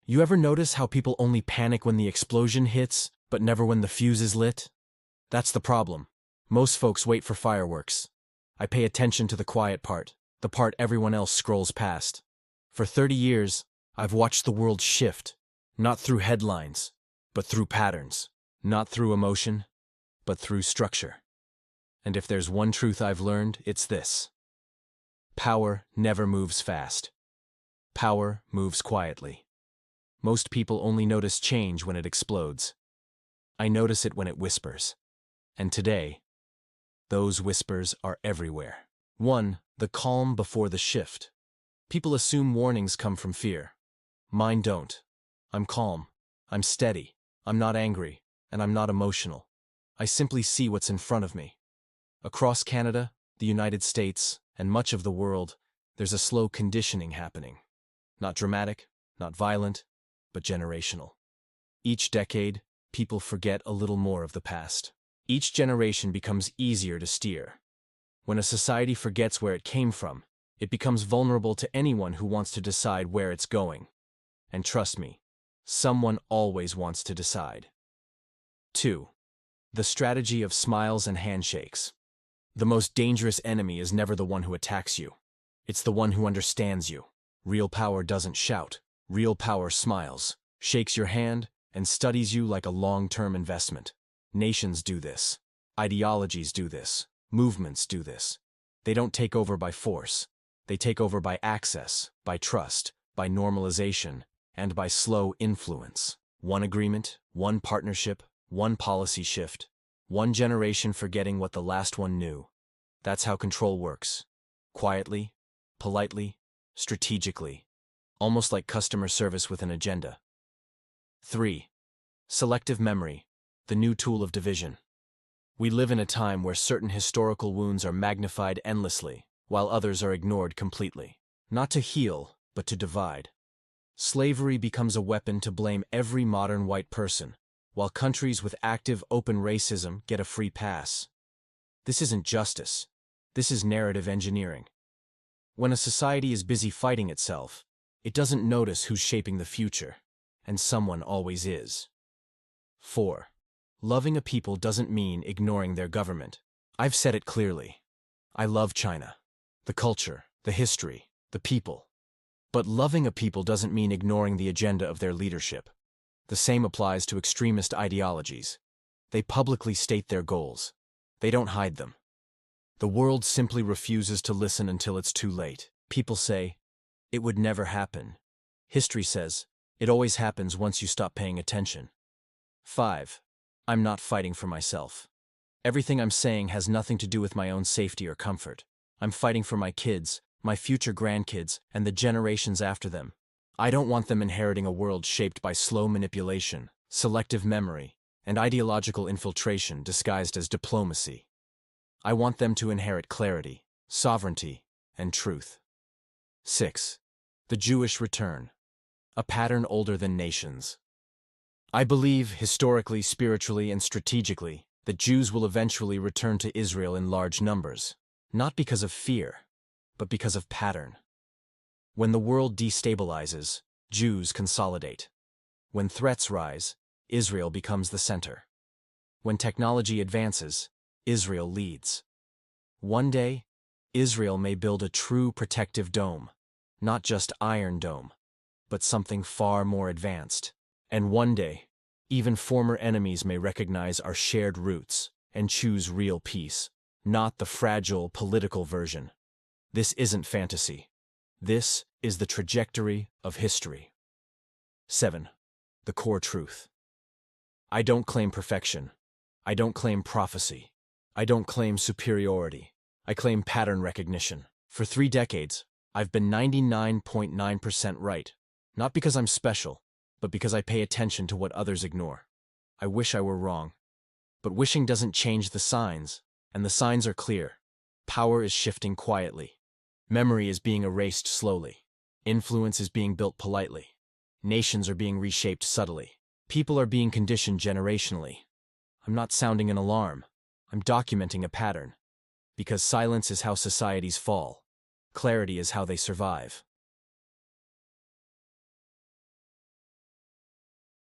You ever notice how people only panic when the explosion hits, but never when the fuse is lit? That's the problem. Most folks wait for fireworks. I pay attention to the quiet part, the part everyone else scrolls past. For 30 years, I've watched the world shift, not through headlines, but through patterns, not through emotion, but through structure. And if there's one truth I've learned, it's this. Power never moves fast. Power moves quietly. Most people only notice change when it explodes. I notice it when it whispers. And today, those whispers are everywhere. 1. The calm before the shift. People assume warnings come from fear. Mine don't. I'm calm. I'm steady. I'm not angry. And I'm not emotional. I simply see what's in front of me. Across Canada, the United States, and much of the world, there's a slow conditioning happening. Not dramatic, not violent, but generational. Each decade, people forget a little more of the past. Each generation becomes easier to steer. When a society forgets where it came from, it becomes vulnerable to anyone who wants to decide where it's going. And trust me, someone always wants to decide. 2. The strategy of smiles and handshakes. The most dangerous enemy is never the one who attacks you. It's the one who understands you. Real power doesn't shout. Real power smiles, shakes your hand, and studies you like a long-term investment. Nations do this. Ideologies do this. Movements do this. They don't take over by force. They take over by access, by trust, by normalization, and by slow influence. One agreement, one partnership, one policy shift, one generation forgetting what the last one knew. That's how control works. Quietly, politely, strategically. Almost like customer service with an agenda. 3. Selective memory, the new tool of division. We live in a time where certain historical wounds are magnified endlessly, while others are ignored completely. Not to heal, but to divide. Slavery becomes a weapon to blame every modern white person, while countries with active open racism get a free pass. This isn't justice. This is narrative engineering. When a society is busy fighting itself, it doesn't notice who's shaping the future, and someone always is. 4. Loving a people doesn't mean ignoring their government. I've said it clearly. I love China, the culture, the history, the people. But loving a people doesn't mean ignoring the agenda of their leadership. The same applies to extremist ideologies. They publicly state their goals. They don't hide them. The world simply refuses to listen until it's too late. People say, it would never happen. History says, it always happens once you stop paying attention. 5. I'm not fighting for myself. Everything I'm saying has nothing to do with my own safety or comfort. I'm fighting for my kids, my future grandkids, and the generations after them. I don't want them inheriting a world shaped by slow manipulation, selective memory, and ideological infiltration disguised as diplomacy. I want them to inherit clarity, sovereignty, and truth. 6. The Jewish return, a pattern older than nations. I believe, historically, spiritually, and strategically, that Jews will eventually return to Israel in large numbers, not because of fear, but because of pattern. When the world destabilizes, Jews consolidate. When threats rise, Israel becomes the center. When technology advances, Israel leads. One day, Israel may build a true protective dome, not just Iron Dome, but something far more advanced. And one day, even former enemies may recognize our shared roots and choose real peace, not the fragile political version. This isn't fantasy. This is the trajectory of history. 7. The core truth. I don't claim perfection. I don't claim prophecy. I don't claim superiority. I claim pattern recognition. For 3 decades, I've been 99.9% right, not because I'm special, but because I pay attention to what others ignore. I wish I were wrong. But wishing doesn't change the signs, and the signs are clear. Power is shifting quietly. Memory is being erased slowly. Influence is being built politely. Nations are being reshaped subtly. People are being conditioned generationally. I'm not sounding an alarm. I'm documenting a pattern. Because silence is how societies fall. Clarity is how they survive.